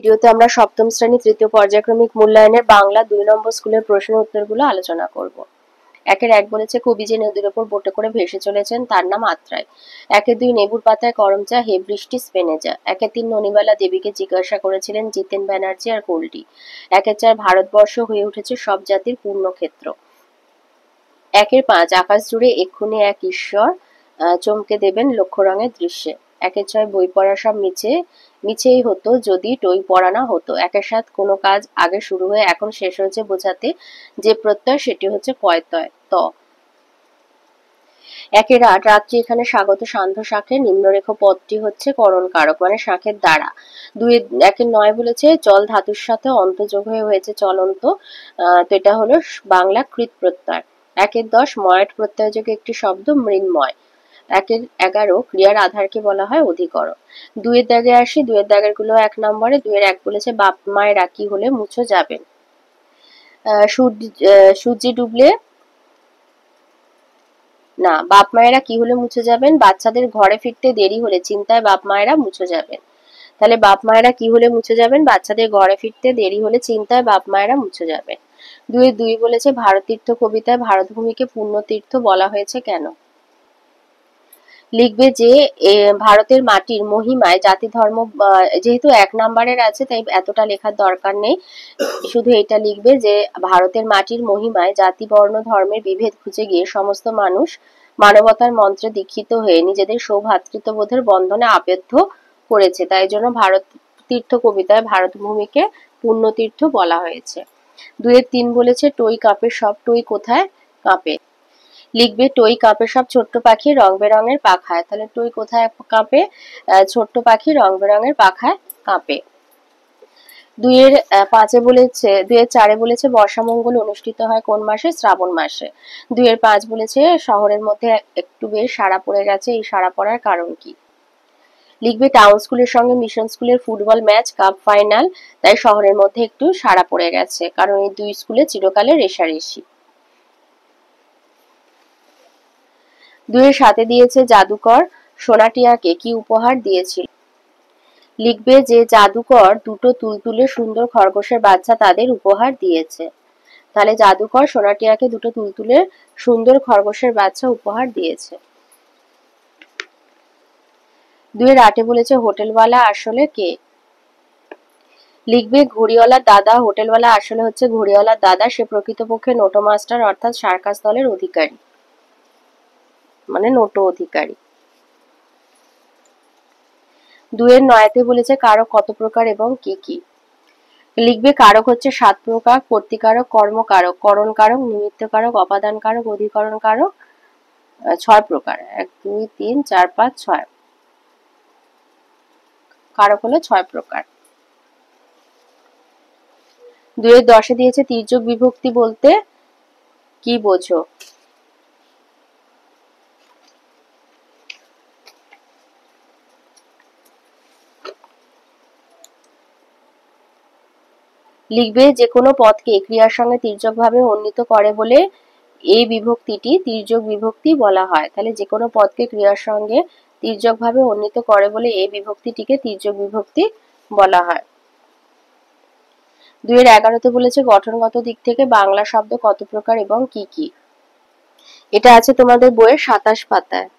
ভিডিওতে আমরা সপ্তম শ্রেণী তৃতীয় পর্যায়ক্রমিক মূল্যায়নের বাংলা 2 নম্বর স্কুলের প্রশ্ন উত্তরগুলো আলোচনা করব। 1-1 বলেছে কবি যে নদীর ওপর বোটে করে ভেসে চলেছেন তার নাম আত্রাই। 1-2 নেবুর পাতায় করম চা হে বৃষ্টি স্পেনে যা। 1-3 ননিবালা দেবীকে জিজ্ঞাসা করেছিলেন জিতেন ব্যানার্জি আর গোল্ডি। 1-4 ভারতবর্ষ হয়ে উঠেছে সব জাতির পূর্ণক্ষেত্র। 1-5 আকাশ জুড়ে এক্ষুনি এক ঈশ্বর চমকে দেবেন লক্ষ্য রঙের দৃশ্যে। 1-6 বই পড়া সব মিছেই হতো যদি টই পড়া না হতো। 1-7 কোনো কাজ আগে শুরু হয়ে এখন শেষ হয়েছে বোঝাতে যে প্রত্যয় সেটি হচ্ছে কয়তয় ত। 1-8 রাত্রি এখানে স্বাগত সান্ধ্য শাঁখের নিম্নরেখ পদটি হচ্ছে করণ কারক মানে শাঁখের দ্বারা। 1-9 বলেছে জল ধাতুর সাথে অন্তযোগ হয়ে হয়েছে চলন্ত, তো এটা হলো বাংলা কৃত প্রত্যয়। 1-10 ময়ট প্রত্যয়যোগে একটি শব্দ মৃন্ময়। 1-11 ক্রিয়ার আধারকে বলা হয় অধিকরণ। 2-এর দাগে আসি, 2-এর দাগের গুলো 1 নম্বরে। 2-1 বলেছে বাপ মায়ের রাখি হলে মুছো যাবেন। সূর্যি ডুবলে না, বাপ মায়েরা কি হলে মুছে যাবেন? বাচ্চাদের ঘরে ফিরতে দেরি হলে চিন্তায় বাপ মায়েরা মুছে যাবেন। তাহলে বাপ মায়েরা কি হলে মুছে যাবেন? বাচ্চাদের ঘরে ফিরতে দেরি হলে চিন্তায় বাপ মায়েরা মুছে যাবেন। 2-2 বলেছে ভারতীর্থ কবিতায় ভারতভূমিকে পুণ্যতীর্থ বলা হয়েছে কেন? লিখবে যে ভারতের মাটির মহিমায় জাতি ধর্ম, যেহেতু 1 নম্বরের আছে তাই এতটা লেখার দরকার নেই, শুধু এটা লিখবে যে ভারতের মাটির মহিমায় জাতি বর্ণ ধর্মের বিভেদ খুঁজে গিয়ে সমস্ত মানুষ মানবতার মন্ত্রে দীক্ষিত হয়ে নিজেদের সৌভ্রাতৃত্ববোধের বন্ধনে আবদ্ধ করেছে, তাই জন্য ভারত তীর্থ কবিতায় ভারতভূমিকে পুণ্যতীর্থ বলা হয়েছে। 2-3 বলেছে টই কাঁপে সব, টই কোথায় কাঁপে? লিখবে টই কাঁপে সব ছোট্ট পাখি রং বেরঙের পাখায়। তাহলে টই কোথায় কাঁপে? ছোট্ট পাখি রং বেরঙের পাখায় কাঁপে। 2-5 বলেছে 2-4 বলেছে বর্ষামঙ্গল অনুষ্ঠিত হয় কোন মাসে? শ্রাবণ মাসে। 2-5 বলেছে শহরের মধ্যে একটু বেশ সাড়া পড়ে গেছে, এই সাড়া পড়ার কারণ কি? লিখবে টাউন স্কুলের সঙ্গে মিশন স্কুলের ফুটবল ম্যাচ কাপ ফাইনাল, তাই শহরের মধ্যে একটু সাড়া পড়ে গেছে, কারণ এই দুই স্কুলে চিরকালে রেষারেষি। 2-7 দিয়েছে জাদুকর সোনাটিয়াকে কি উপহার দিয়েছিল? লিখবে যে জাদুকর দুটো তুলতুলে সুন্দর খরগোশের বাচ্চা তাদের উপহার দিয়েছে। তাহলে জাদুকর সোনাটিয়াকে দুটো তুলতুলে সুন্দর খরগোশের বাচ্চা উপহার দিয়েছে। 2-8 বলেছে হোটেলওয়ালা আসলে কে? লিখবে ঘড়িওয়ালার দাদা। হোটেলওয়ালা আসলে হচ্ছে ঘড়িওয়ালার দাদা, সে প্রকৃতপক্ষে নোটো মাস্টার অর্থাৎ সার্কাস দলের অধিকারী, মানে নোটো অধিকারী। 2-9 বলেছে কারক কত প্রকার এবং কি কি? লিখবে কারক হচ্ছে 7 প্রকার: কর্তৃকারক, কর্মকারক, করণ কারক, নিমিত্ত কারক, অপাদান কারক, অধিকরণ কারক। 6 প্রকার, 1 2 3 4 5 6 কারক হলো 6 প্রকার। 2-10 দিয়েছে তির্যক বিভক্তি বলতে কি বোঝো? লিখবে যে কোনো পদকে ক্রিয়ার সঙ্গে তির্যকভাবে উন্নীত করে বলে এই বিভক্তিটি তির্যক বিভক্তি বলা হয়। তাহলে যে কোনো পদকে ক্রিয়ার সঙ্গে তির্যকভাবে উন্নীত করে বলে এই বিভক্তিটিকে তির্যক বিভক্তি বলা হয়। 2-11 বলেছে গঠনগত দিক থেকে বাংলা শব্দ কত প্রকার এবং কি কি? এটা আছে তোমাদের বইয়ের 27 পাতায়।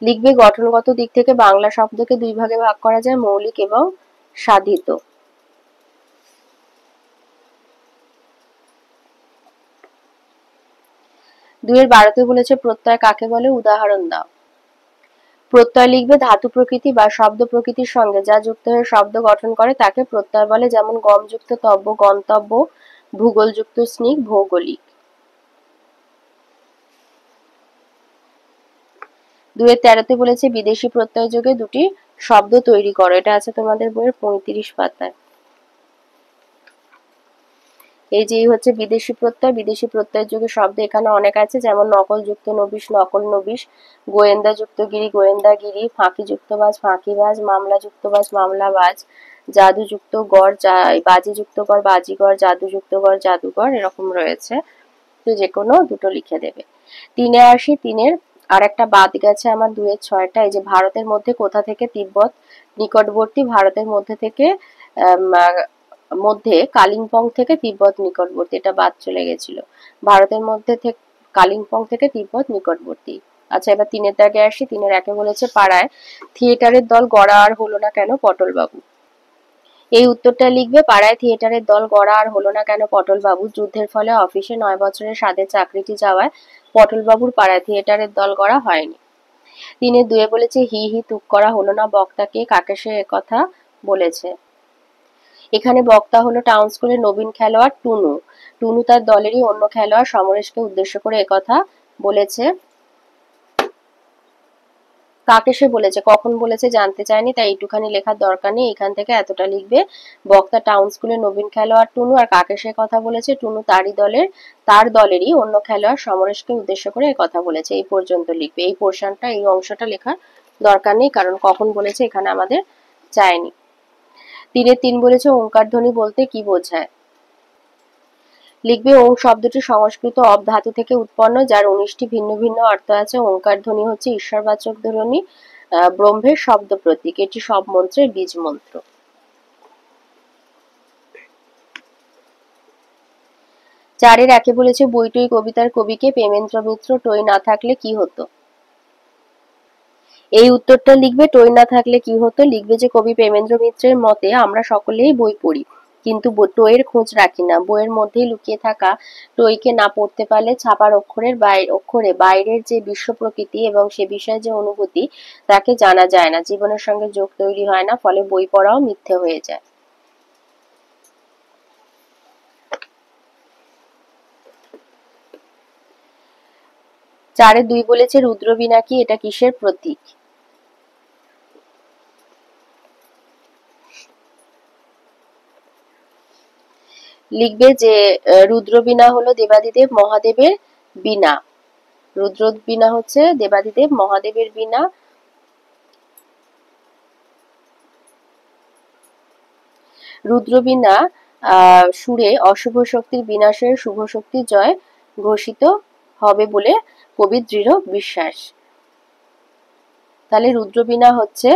লিখবে গঠনগত দিক থেকে বাংলা শব্দকে 2 ভাগে ভাগ করা যায়, মৌলিক এবং সাধিত। 2-12 বলেছে প্রত্যয় কাকে বলে, উদাহরণ দাও। প্রত্যয় লিখবে ধাতু প্রকৃতি বা শব্দ প্রকৃতির সঙ্গে যা যুক্ত হয়ে শব্দ গঠন করে তাকে প্রত্যয় বলে, যেমন গমযুক্ত তব্য, গন্তব্য, ভূগোলযুক্ত স্নিগ্ধ, ভৌগোলিক। 2-13 বলেছে বিদেশি প্রত্যয় যোগে দুটি শব্দ তৈরি করো। এটা আছে তোমাদের বইয়ের 35 পাতায়। এই যে হচ্ছে বিদেশি প্রত্যয়, বিদেশি প্রত্যয় যোগে শব্দ এখানে অনেক আছে, যেমন নকল যুক্ত নবিশ, নকল নবিশ, গোয়েন্দা যুক্ত গিরি, গোয়েন্দাগিরি, ফাঁকি যুক্ত বাজ, ফাঁকিবাজ, মামলা যুক্ত বাজ, মামলাবাজ, জাদু যুক্ত গড়, বাজি যুক্ত গড়, বাজিগর, জাদু যুক্ত গড়, জাদুঘর, এরকম রয়েছে। তো যে কোনো দুটো লিখে দেবে। 3-এ আসি, 3-এর আর একটা বাদ গেছে আমার 2-এর 6টা। এই যে ভারতের মধ্যে কোথা থেকে তিব্বত নিকটবর্তী, ভারতের মধ্যে থেকে মধ্যে কালিম্পং থেকে তিব্বত নিকটবর্তী, এটা বাদ চলে গেছিল। ভারতের মধ্যে থেকে কালিম্পং থেকে তিব্বত নিকটবর্তী। আচ্ছা, এবার 3-এর দাগে আসি। 3-এর 1-এ বলেছে পাড়ায় থিয়েটারের দল গড়া আর হলো না কেন, পটল বাবু। এই উত্তরটা লিখবে, পাড়ায় থিয়েটারের দল গড়া আর হলো না কেন পটল বাবু। যুদ্ধের ফলে অফিসে 9 বছরের স্বাদের চাকরিটি যাওয়ায় পটল বাবুর পাড়ায় থিয়েটারের দল গড়া হয়নি। 3-এর 2-এ বলেছে হি হি তুক করা হলো না বক্তাকে, কাকে সে একথা বলেছে। এখানে বক্তা হলো টাউন স্কুলের নবীন খেলোয়াড় টুনু। টুনু তার দলেরই অন্য খেলোয়াড় সমরেশকে উদ্দেশ্য করে একথা বলেছে। কাকে সে বলেছে, কখন বলেছে জানতে চায়নি, তাই একটুখানি লেখার দরকার নেই। এখান থেকে এতটা লিখবে, বক্তা টাউন স্কুলের নবীন খেলোয়াড় টুনু, আর কাকে সে কথা বলেছে, টুনু তার দলেরই অন্য খেলোয়াড় সমরেশকে উদ্দেশ্য করে কথা বলেছে। এই পর্যন্ত লিখবে। এই পোর্শনটা, এই অংশটা লেখার দরকার নেই, কারণ কখন বলেছে এখানে আমাদের চায়নি। 3-এর 3 বলেছে ওঙ্কার ধ্বনি বলতে কি বোঝায়। লিখবে ওং শব্দটি সংস্কৃত অব ধাতু থেকে উৎপন্ন, যার 19টি ভিন্ন ভিন্ন অর্থ আছে। ওঙ্কার ধ্বনি হচ্ছে ঈশ্বরবাচক ধ্বনি, ব্রহ্মের শব্দ প্রতীক। এটি সব মন্ত্রের বীজ মন্ত্র। 4-এর 1-এ বলেছে বইটই কবিতার কবিকে, প্রেমেন্দ্র মিত্র টই না থাকলে কি হতো। এই উত্তরটা লিখবে, টই না থাকলে কি হতো লিখবে যে কবি প্রেমেন্দ্র মিত্রের মতে আমরা সকলেই বই পড়ি, কিন্তু টইয়ের খোঁজ রাখি না। বইয়ের মধ্যেই লুকিয়ে থাকা টইকে না পড়তে পারলে ছাপার অক্ষরে বাইরের যে বিশ্ব প্রকৃতি এবং সে বিষয়ে যে অনুভূতি তাকে জানা যায় না, জীবনের সঙ্গে যোগ তৈরি হয় না, ফলে বই পড়াও মিথ্যে হয়ে যায়। 4-এর 2 বলেছে রুদ্রবীণা কি, এটা কিসের প্রতীক। লিখবে যে রুদ্রবীণা হলো দেবাদিদেব মহাদেবের বীণা। রুদ্রবীণা হচ্ছে দেবাদিদেব মহাদেবের বীণা। রুদ্রবীণা সুরে অশুভ শক্তির বিনাশের শুভ শক্তির জয় ঘোষিত হবে বলে কবির দৃঢ় বিশ্বাস। তাহলে রুদ্রবীণা হচ্ছে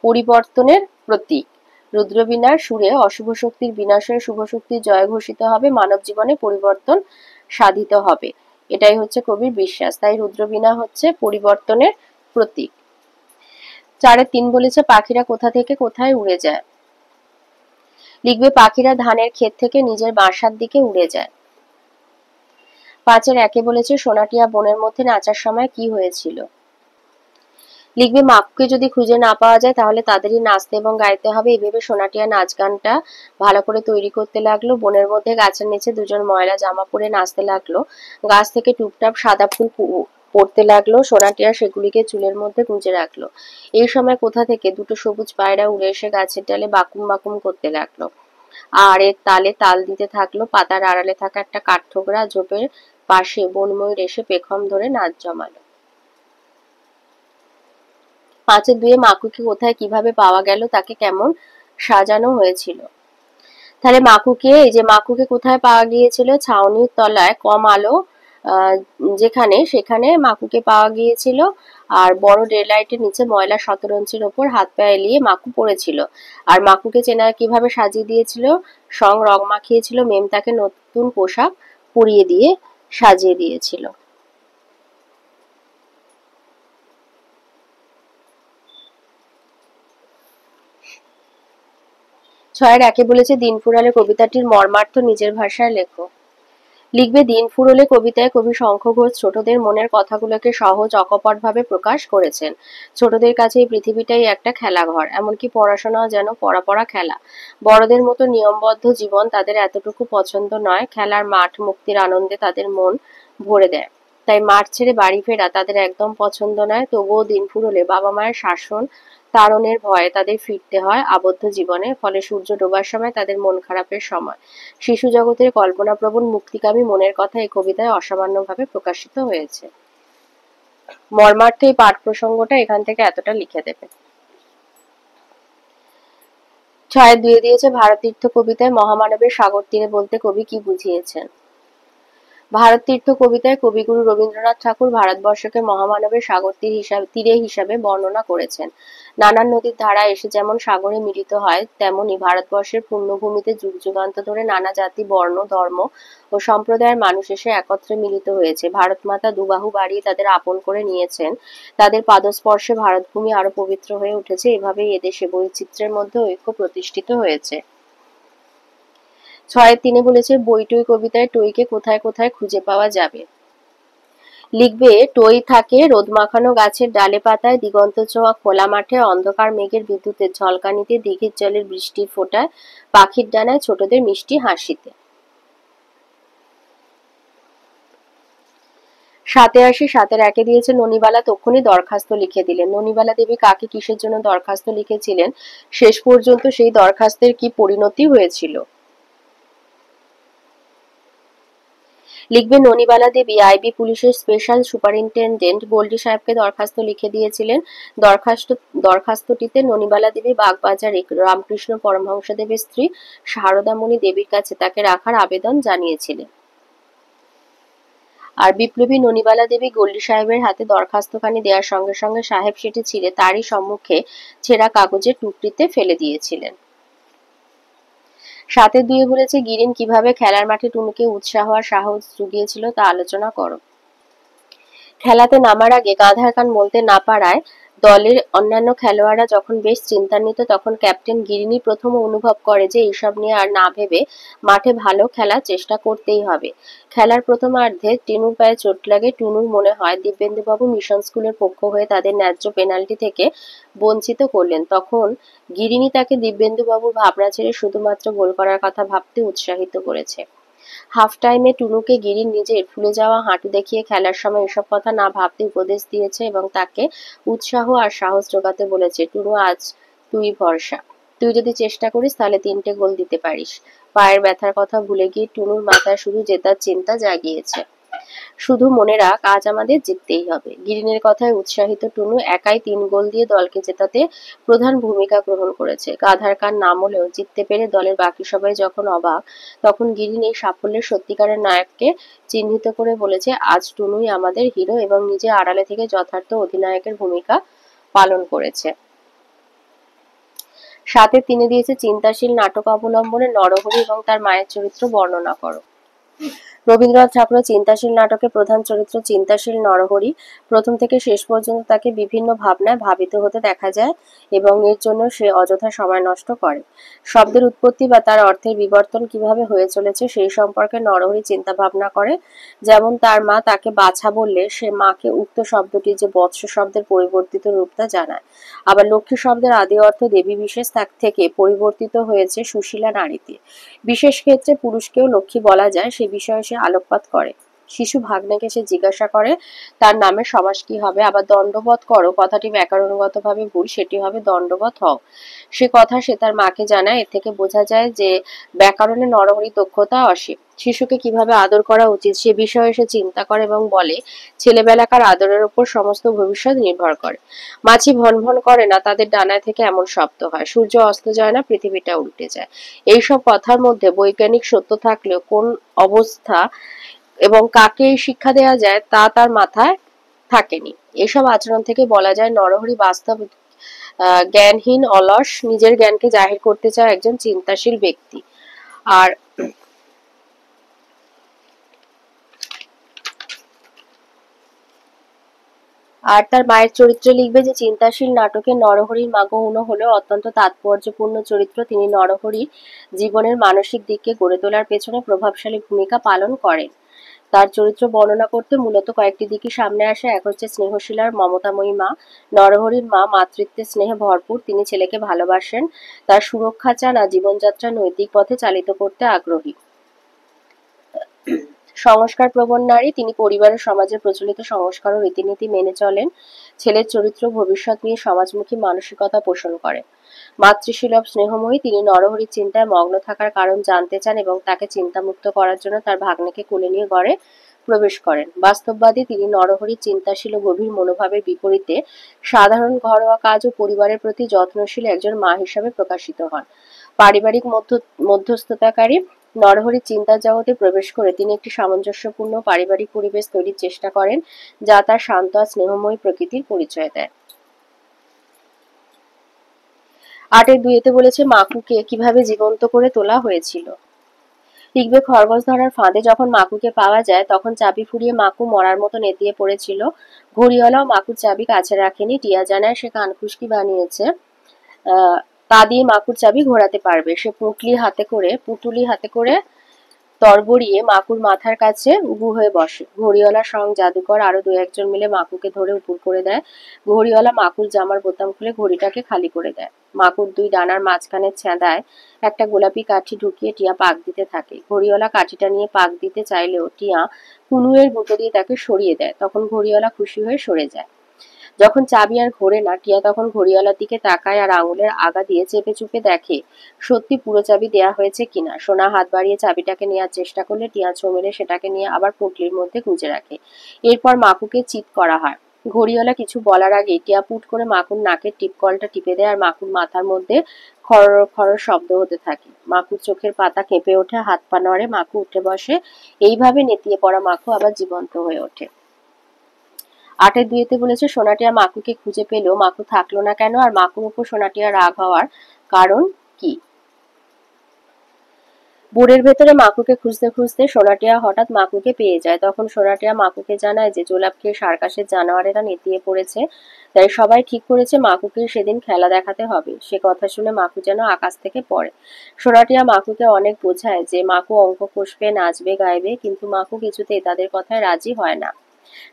পরিবর্তনের প্রতীক। রুদ্রবীণার সুরে অশুভ শক্তির বিনাশের শুভ শক্তির জয় ঘোষিত হবে, মানব জীবনে পরিবর্তন সাধিত হবে, এটাই হচ্ছে কবির বিশ্বাস। তাই রুদ্রবীণা হচ্ছে পরিবর্তনের প্রতীক। 4-এর 3 বলেছে পাখিরা কোথা থেকে কোথায় উড়ে যায়। লিখবে পাখিরা ধানের ক্ষেত থেকে নিজের বাসার দিকে উড়ে যায়। 5-এর 1-এ বলেছে সোনাটিয়া বনের মধ্যে নাচার সময় কি হয়েছিল। লিখবে মাকুকে যদি খুঁজে না পাওয়া যায় তাহলে তাদেরই নাচতে এবং গাইতে হবে। এইভাবে সোনাটিয়া নাচ গানটা ভালো করে তৈরি করতে লাগলো। বনের মধ্যে গাছের নিচে দুজন ময়লা জামা পরে নাচতে লাগলো। গাছ থেকে টুপটাপ সাদা ফুল পড়তে লাগলো। সোনাটিয়া সেগুলিকে চুলের মধ্যে গুঁজে রাখলো। এই সময় কোথা থেকে দুটো সবুজ পায়রা উড়ে এসে গাছের ডালে বাকুম বাকুম করতে লাগলো, আর এর তালে তাল দিতে থাকলো। পাতার আড়ালে থাকা একটা কাঠঠোকরা ঝোপের পাশে বনময়ূর এসে পেখম ধরে নাচ জমালো। 5-এর 2-এ মাকুকে কোথায় কিভাবে পাওয়া গেল, তাকে কেমন সাজানো হয়েছিল। তাহলে মাকুকে, এই যে মাকুকে কোথায় পাওয়া গিয়েছিল, ছাউনির তলায় কম আলো যেখানে, সেখানে মাকুকে পাওয়া গিয়েছিল। আর বড় ডেলাইটের নিচে ময়লা শতরঞ্চির ওপর হাত পা এলিয়ে মাকু পড়েছিল। আর মাকুকে চেনা কিভাবে সাজিয়ে দিয়েছিল, রং মাখিয়েছিল, মেম তাকে নতুন পোশাক পরিয়ে দিয়ে সাজিয়ে দিয়েছিল। 6-এর 1-এ বলেছে দিন ফুরালে কবিতাটির মর্মার্থ নিজের ভাষায় লেখো। লিখবে দিন ফুরোলে কবিতায় কবি শঙ্খ ঘোষ ছোটদের মনের কথাগুলোকে সহজ অকপটভাবে প্রকাশ করেছেন। ছোটদের কাছে এই পৃথিবীটাই একটা খেলাঘর, এমনকি পড়াশোনাও যেন পড়া খেলা। বড়দের মতো নিয়মবদ্ধ জীবন তাদের এতটুকু পছন্দ নয়। খেলার মাঠ, মুক্তির আনন্দে তাদের মন ভরে দেয়, তাই মাঠ ছেড়ে বাড়ি ফেরা তাদের একদম পছন্দ নয়। তবুও দিন ফুরোলে বাবা মায়ের শাসন তাড়নের ভয়ে তাদের ফিরতে হয় আবদ্ধ জীবনে। ফলে সূর্য ডোবার সময় তাদের মন খারাপের সময়। শিশু জগতের কল্পনাপ্রবণ মুক্তিকামী মনের কথা এই কবিতায় অসামান্যভাবে প্রকাশিত হয়েছে। মর্মার্থ এই পাঠ প্রসঙ্গটা এখান থেকে এতটা লিখে দেবে। 6-এর 2-এ দিয়েছে ভারতীর্থ কবিতায় মহামানবের সাগর তীরে বলতে কবি কি বুঝিয়েছেন। ভারত তীর্থ কবিতায় কবিগুরু রবীন্দ্রনাথ ঠাকুর ভারতবর্ষকে মহামানবের সাগর তীরে হিসাবে বর্ণনা করেছেন। নানান নদীর ধারা এসে যেমন সাগরে মিলিত হয়, তেমনি ভারতবর্ষের পুণ্যভূমিতে যুগ যুগান্ত ধরে নানা জাতি, বর্ণ, ধর্ম ও সম্প্রদায়ের মানুষ এসে একত্রে মিলিত হয়েছে। ভারত মাতা দুবাহু বাড়িয়ে তাদের আপন করে নিয়েছেন। তাদের পাদস্পর্শে ভারতভূমি আরো পবিত্র হয়ে উঠেছে। এভাবেই এদেশে বৈচিত্র্যের মধ্যে ঐক্য প্রতিষ্ঠিত হয়েছে। 6-3 বলেছে, বইটই কবিতায় টইকে কোথায় কোথায় খুঁজে পাওয়া যাবে? লিখবে, টই থাকে রোদ মাখানো গাছের ডালে পাতায়, দিগন্ত ছোঁয়া খোলা মাঠে, অন্ধকার মেঘের বিদ্যুতের ঝলকানিতে, দিঘির জলের বৃষ্টির ফোঁটায়, পাখির ডানায়, ছোটদের মিষ্টি হাসিতে। 7-1 দিয়েছে, ননিবালা তক্ষুনি দরখাস্ত লিখে দিলেন। ননিবালা দেবী কাকে কিসের জন্য দরখাস্ত লিখেছিলেন? শেষ পর্যন্ত সেই দরখাস্তের কি পরিণতি হয়েছিল? লিখবে, ননিবালা দেবী আইবি পুলিশের স্পেশাল সুপারিনটেন্ডেন্ট গোল্ডি সাহেবকে দরখাস্ত লিখে দিয়েছিলেন। দরখাস্তটিতে ননিবালা দেবী বাগবাজারে রামকৃষ্ণ পরমহংসদেবের স্ত্রী সারদামণি দেবীর কাছে তাকে রাখার আবেদন জানিয়েছিলেন। আর বিপ্লবী ননিবালা দেবী গোল্ডি সাহেবের হাতে দরখাস্তখানি দেওয়ার সঙ্গে সঙ্গে সাহেব সেটি ছিঁড়ে তারই সম্মুখে ছেঁড়া কাগজের টুকরিতে ফেলে দিয়েছিলেন। 7-2 বলেছে, গিরিন কিভাবে খেলার মাঠে টুনুকে উৎসাহ আর সাহস জুগিয়েছিল তা আলোচনা করো। খেলাতে নামার আগে গাধার কান বলতে না পারায় দলের অন্যান্য খেলোয়াড়রা যখন বেশ চিন্তান্বিত, তখন ক্যাপ্টেন গিরিনি প্রথম অনুভব করে যে এইসব নিয়ে আর না ভেবে মাঠে ভালো খেলার চেষ্টা করতেই হবে। খেলার প্রথমার্ধে টিনুর পায়ে চোট লাগে। টুনুর মনে হয় দিব্যেন্দুবাবু মিশন স্কুলের পক্ষ হয়ে তাদের ন্যায্য পেনাল্টি থেকে বঞ্চিত করলেন। তখন গিরিনি তাকে দিব্যেন্দুবাবুর ভাবনা ছেড়ে শুধুমাত্র গোল করার কথা ভাবতে উৎসাহিত করেছে। হাফ টাইমে টুনুকে গিরিন নিজের ফুলে যাওয়া হাঁটু দেখিয়ে খেলার সময় এসব কথা না ভাবতে উপদেশ দিয়েছে এবং তাকে উৎসাহ আর সাহস জোগাতে বলেছে। টুনু, আজ তুই ভরসা। তুই যদি চেষ্টা করিস তাহলে 3টে গোল দিতে পারিস। পায়ের ব্যথার কথা ভুলে গিয়ে টুনুর মাথায় শুধু জেতার চিন্তা জাগিয়েছে। শুধু মনে রাখ, আজ আমাদের জিততেই হবে। গিরিনের কথায় উৎসাহিত টুনু একাই 3 গোল দিয়ে দলকে জেতাতে প্রধান ভূমিকা গ্রহণ করেছে। গাধার কান নাম হলেও জিততে পেরে দলের বাকি সবাই যখন অবাক, তখন গিরিন এই সাফল্যের সত্যিকারের নায়ককে চিহ্নিত করে বলেছে, আজ টুনুই আমাদের হিরো এবং নিজে আড়ালে থেকে যথার্থ অধিনায়কের ভূমিকা পালন করেছে। 7-3 দিয়েছে, চিন্তাশীল নাটক অবলম্বনে নরহরি এবং তার মায়ের চরিত্র বর্ণনা করো। রবীন্দ্রনাথ ঠাকুরের চিন্তাশীল নাটকে প্রধান চরিত্র চিন্তাশীল নরহরি। প্রথম থেকে শেষ পর্যন্ত তাকে বিভিন্ন ভাবনায় ভাবিত হতে দেখা যায় এবং এর জন্য সে অযথা সময় নষ্ট করে। শব্দের উৎপত্তি বা তার অর্থের বিবর্তন কিভাবে হয়ে চলেছে সেই সম্পর্কে নরহরি চিন্তা ভাবনা করে। যেমন তার মা তাকে বাছা বললে সে মাকে উক্ত শব্দটি যে বৎস শব্দের পরিবর্তিত রূপটা জানায়। আবার লক্ষ্মী শব্দের আদি অর্থ দেবী বিশেষ থেকে পরিবর্তিত হয়েছে সুশীলা নারীতে। বিশেষ ক্ষেত্রে পুরুষকেও লক্ষ্মী বলা যায়, সে বিষয়ে সে আলোকপাত করে। শিশু ভাগ্নেকে সে জিজ্ঞাসা করে তার নামের সমাস কি হবে। আবার দণ্ডবধ করো কথাটি ব্যাকরণগতভাবে ভুল, সেটি হবে দণ্ডবধ হও। সে কথা সে তার মাকে জানায়। এর থেকে বোঝা যায় যে ব্যাকরণে নরহরি দক্ষতা অসীম। শিশুকে কিভাবে আদর করা উচিত সে বিষয়ে সে চিন্তা করে এবং বলে, ছেলেবেলাকার আদরের উপর সমস্ত ভবিষ্যৎ নির্ভর করে। মাছি ভন ভন করে না, তাদের ডানায় থেকে এমন শব্দ হয়। সূর্য অস্ত যায় না, পৃথিবীটা উল্টে যায়। এইসব কথার মধ্যে বৈজ্ঞানিক সত্য থাকলেও কোন অবস্থা এবং কাকে এই শিক্ষা দেওয়া যায় তা তার মাথায় থাকেনি। এসব আচরণ থেকে বলা যায় নরহরি বাস্তব জ্ঞানহীন, অলস, নিজের জ্ঞানকে জাহির করতে চায় একজন চিন্তাশীল ব্যক্তি। আর তার মায়ের চরিত্র লিখবে যে চিন্তাশীল নাটকে নরহরির মা গৌণ হলেও অত্যন্ত তাৎপর্যপূর্ণ চরিত্র। তিনি নরহরির জীবনের মানসিক দিককে গড়ে তোলার পেছনে প্রভাবশালী ভূমিকা পালন করেন। তার চরিত্র বর্ণনা করতে মূলত কয়েকটি দিকই সামনে আসে। এক হচ্ছে স্নেহশীলার মমতাময়ী মা। নরহরির মা মাতৃত্বের স্নেহে ভরপুর। তিনি ছেলেকে ভালোবাসেন, তার সুরক্ষা চান আর জীবনযাত্রা নৈতিক পথে চালিত করতে আগ্রহী। সংস্কার প্রবণ নারী, তিনি পরিবারের সমাজের প্রচলিত সংস্কার ও রীতিনীতি মেনে চলেন। ছেলের চরিত্র ভবিষ্যৎ নিয়ে সমাজমুখী মানসিকতা পোষণ করে। মাতৃসুলভ স্নেহময়ী, তিনি নরহরির চিন্তায় মগ্ন থাকার কারণ জানতে চান এবং তাকে চিন্তামুক্ত করার জন্য তার ভাগ্নেকে কোলে নিয়ে ঘরে প্রবেশ করেন। বাস্তববাদী, তিনি নরহরির চিন্তাশীল ও গভীর মনোভাবের বিপরীতে সাধারণ ঘরোয়া কাজ ও পরিবারের প্রতি যত্নশীল একজন মা হিসাবে প্রকাশিত হন। পারিবারিক মধ্যস্থতাকারী, নরহরির চিন্তার জগতে প্রবেশ করে তিনি একটি সামঞ্জস্যপূর্ণ পারিবারিক পরিবেশ তৈরির চেষ্টা করেন, যা তার শান্ত আর স্নেহময়ী প্রকৃতির পরিচয় দেয়। 8-2 বলেছে মাকুকে কিভাবে জীবন্ত করে তোলা হয়েছিল। লিখবে খরগোশ ধরার ফাঁদে যখন মাকুকে পাওয়া যায় তখন চাবি ফুরিয়ে মাকু মরার মতো নেতিয়ে পড়েছিল। ঘড়িওয়ালাও মাকুর চাবি কাছে রাখেনি। টিয়া জানায় সে কানখুশকি বানিয়েছে, তা দিয়ে মাকুর চাবি ঘোরাতে পারবে। সে পুঁটুলি হাতে করে তরবরিয়ে মাকুর মাথার কাছে উবু হয়ে বসে। ঘড়িওয়ালা সং জাদুকর আরো 2-1 মিলে মাকুকে ধরে উপুর করে দেয়। ঘড়িওয়ালা মাকুর জামার বোতাম খুলে ঘড়িটাকে খালি করে দেয়। মাকুর 2 ডানার মাঝখানে ছেঁদায় একটা গোলাপি কাঠি ঢুকিয়ে টিয়া পাক দিতে থাকে। ঘড়িওয়ালা কাঠিটা নিয়ে পাক দিতে চাইলেও টিয়া কুনুয়ের গুঁতো দিয়ে তাকে সরিয়ে দেয়। তখন ঘড়িওয়ালা খুশি হয়ে সরে যায়। যখন চাবি আর ঘোরে না, টিয়া তখন ঘড়িওয়ালার দিকে তাকায় আর আঙুলের আগা দিয়ে চেপে চুপে দেখে সত্যি পুরো চাবি দেয়া হয়েছে কিনা। সোনা হাত বাড়িয়ে চাবিটাকে নেওয়ার চেষ্টা করলে টিয়া ছো মেরে সেটাকে নিয়ে আবার পুঁটলির মধ্যে গুঁজে রাখে। এরপর মাকুকে চিৎ করা হয়। ঘড়িওয়ালা কিছু বলার আগেই টিয়া পুট করে মাকুর নাকের টিপকলটা টিপে দেয় আর মাকুর মাথার মধ্যে খড় খড় শব্দ হতে থাকে। মাকুর চোখের পাতা কেঁপে ওঠে, হাত পা নড়ে, মাকু উঠে বসে। এইভাবে নেতিয়ে পড়া মাকু আবার জীবন্ত হয়ে ওঠে। 8-2 বলেছে সোনাটিয়া মাকুকে খুঁজে পেলেও মাকু থাকলো না কেন, আর মাকুর উপর সোনাটিয়া রাগ হওয়ার কারণ কি। বুড়ের ভেতরে মাকুকে খুঁজতে খুঁজতে সোনাটিয়া হঠাৎ মাকুকে পেয়ে যায়। তখন সোনাটিয়া মাকুকে জানায় যে জোলাপ খেয়ে সার্কাসের জানোয়ারেরা নেতিয়ে পড়েছে, তাই সবাই ঠিক করেছে মাকুকে সেদিন খেলা দেখাতে হবে। সে কথা শুনে মাকু যেন আকাশ থেকে পড়ে। সোনাটিয়া মাকুকে অনেক বোঝায় যে মাকু অঙ্ক কষবে, নাচবে, গাইবে, কিন্তু মাকু কিছুতেই তাদের কথায় রাজি হয় না।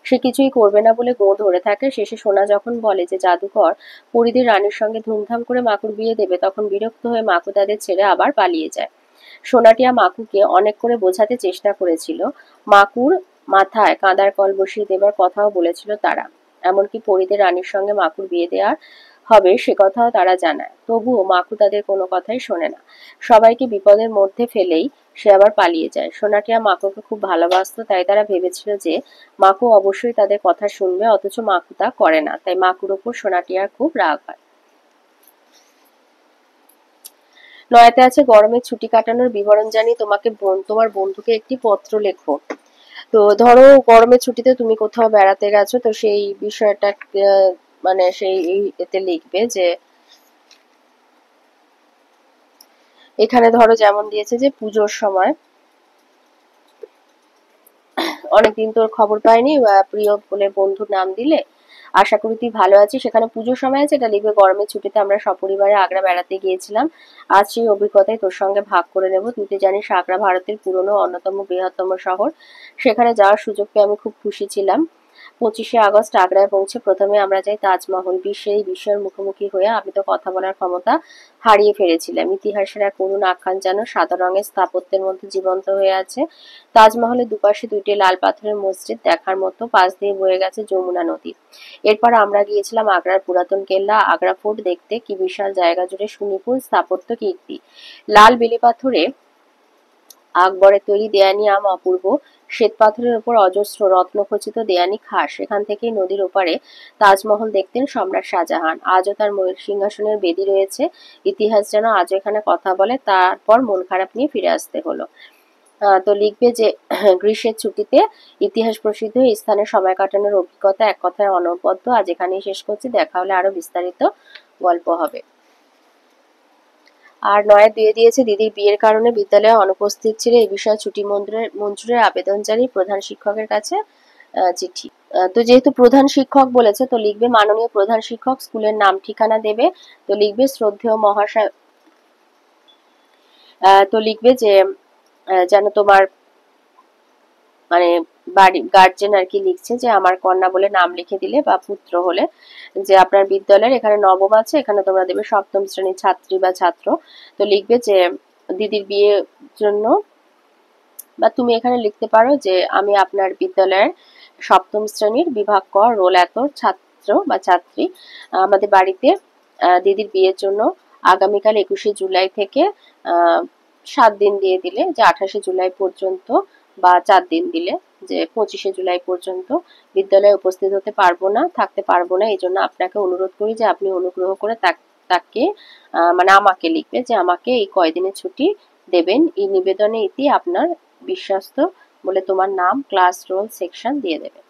সে কিছুই করবে না বলে গো ধরে থাকে। শেষে সোনা যখন বলে যে জাদুকর পরিদের রানীর সঙ্গে ধুমধাম করে মাকুর বিয়ে দেবে, তখন বিরক্ত হয়ে মাকু তাদের ছেড়ে আবার পালিয়ে যায়। সোনাটিয়া মাকুকে অনেক করে বোঝাতে চেষ্টা করেছিল। মাকুর মাথায় কাঁদার কল বসিয়ে দেবার কথাও বলেছিল তারা। এমনকি পরিদের রানীর সঙ্গে মাকুর বিয়ে দেওয়ার হবে সে কথাও তারা জানায়। তবুও মাকু তাদের কোনো কথাই শোনে না। সবাইকে বিপদের মধ্যে ফেলেই সে আবার পালিয়ে যায়। সোনাটিয়া মাকুকে খুব ভালোবাসতো, তাই তারা ভেবেছিল যে মাকু অবশ্যই তাদের কথা শুনবে, অথচ মাকু তা করে না। তাই মাকুর ওপর সোনাটিয়ার খুব রাগ হয়। 9 আছে গরমের ছুটি কাটানোর বিবরণ জানি তোমাকে তোমার বন্ধুকে একটি পত্র লেখো। তো ধরো গরমের ছুটিতে তুমি কোথাও বেড়াতে গেছো, তো সেই বিষয়টা মানে সেই এতে লিখবে যে এখানে ধরো যেমন দিয়েছে যে পুজোর সময় অনেকদিন তোর খবর পাইনি, প্রিয় বলে বন্ধুর নাম দিলে, আশা করি তুই ভালো আছিস। সেখানে পুজোর সময় আছে, এটা লিখবে গরমের ছুটিতে আমরা সপরিবারে আগ্রা বেড়াতে গিয়েছিলাম। আজ সেই অভিজ্ঞতাই তোর সঙ্গে ভাগ করে নেব। তুই তো জানিস আগ্রা ভারতের পুরনো অন্যতম বৃহত্তম শহর। সেখানে যাওয়ার সুযোগ পেয়ে আমি খুব খুশি ছিলাম। 25 আগস্ট আগ্রায় পৌঁছে প্রথমে আমরা যাই তাজমহল। এই বিষয়ের মুখোমুখি হয়ে আমি তো কথা বলার ক্ষমতা হারিয়ে ফেলেছিলাম। ইতিহাসের এক করুণ আখ্যান যেন সাদা রঙের স্থাপত্যের মধ্যে জীবন্ত হয়ে আছে। তাজমহলের দুপাশে 2টি লাল পাথরের মসজিদ দেখার মতো, পাশ দিয়ে বয়ে গেছে যমুনা নদী। এরপর আমরা গিয়েছিলাম আগ্রার পুরাতন কেল্লা, আগ্রা ফোর্ট দেখতে। কি বিশাল জায়গা জুড়ে সুনিপুণ স্থাপত্য কীর্তি। লাল বেলে পাথরে আকবরের তৈরি দেয়ানি আম অপূর্ব। শ্বেত পাথরের উপর অজস্র রত্নখচিত দেয়ানি খাস। সেখান থেকেই নদীর ওপারে তাজমহল দেখতেন সম্রাট শাহজাহান। আজও তার ময়ূর সিংহাসনের বেদি রয়েছে। ইতিহাস যেন আজও এখানে কথা বলে। তারপর মন খারাপ নিয়ে ফিরে আসতে হলো। তো লিখবে যে গ্রীষ্মের ছুটিতে ইতিহাস প্রসিদ্ধ এই স্থানে সময় কাটানোর অভিজ্ঞতা এক কথায় অনবদ্য। আজ এখানেই শেষ করছি, দেখা হলে আরো বিস্তারিত গল্প হবে। আর 9-2 দিয়েছে দিদির বিয়ের কারণে বিদ্যালয়ে অনুপস্থিত ছিল, এই বিষয়ে ছুটি মঞ্জুরের আবেদন জানিয়ে প্রধান শিক্ষকের কাছে চিঠি। তো যেহেতু প্রধান শিক্ষক বলেছে, তো লিখবে মাননীয় প্রধান শিক্ষক, স্কুলের নাম ঠিকানা দেবে। তো লিখবে শ্রদ্ধেয় মহাশয়, তো লিখবে যে যেন তোমার মানে বাড়ি গার্জেন আর কি লিখছে যে আমার কন্যা বলে নাম লিখে দিলে, বা পুত্র হলে যে আপনার বিদ্যালয়ের এখানে নবম আছে, এখানে তোমরা দেবে সপ্তম শ্রেণীর ছাত্রী বা ছাত্র। তো লিখবে যে দিদির বিয়ের জন্য, বা তুমি এখানে লিখতে পারো যে আমি আপনার বিদ্যালয়ের সপ্তম শ্রেণীর বিভাগ ক রোল এত ছাত্র বা ছাত্রী আমাদের বাড়িতে দিদির বিয়ের জন্য আগামীকাল 21শে জুলাই থেকে 7 দিন দিয়ে দিলে, যে 28শে জুলাই পর্যন্ত, বা 4 দিন দিলে যে 25শে জুলাই পর্যন্ত বিদ্যালয়ে উপস্থিত হতে পারবো না, থাকতে পারবো না। এই জন্য আপনাকে অনুরোধ করি যে আপনি অনুগ্রহ করে তাকে মানে আমাকে লিখবে যে আমাকে এই কয়দিনের ছুটি দেবেন। এই নিবেদনে ইতি আপনার বিশ্বস্ত বলে তোমার নাম, ক্লাস, রোল, সেকশন দিয়ে দেবেন।